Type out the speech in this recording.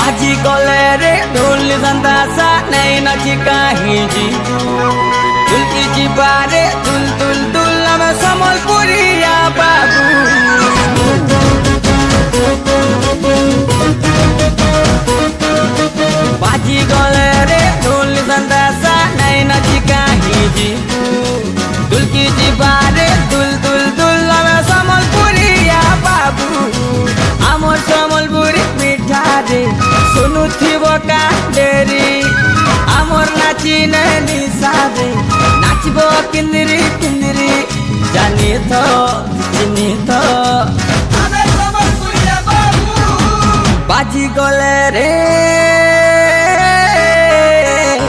बाजी गले रे ढोल संदासा नहीं नाची कहीं जीजू दुल की बारे दुल दुल दुल में समलपुरिया बाबू बाजी गले रे ढोल संदासा नहीं नाची कहीं जीजू दुल की बारे दुल दुल दुल में समलपुरिया बाबू आमर समलपुरी मिठा रे सुनु थिबो का डेरी आमर नाची नहीं सारे नाचबो किंदरी किंदरी जानी तो चिनी तो बाजी गले रे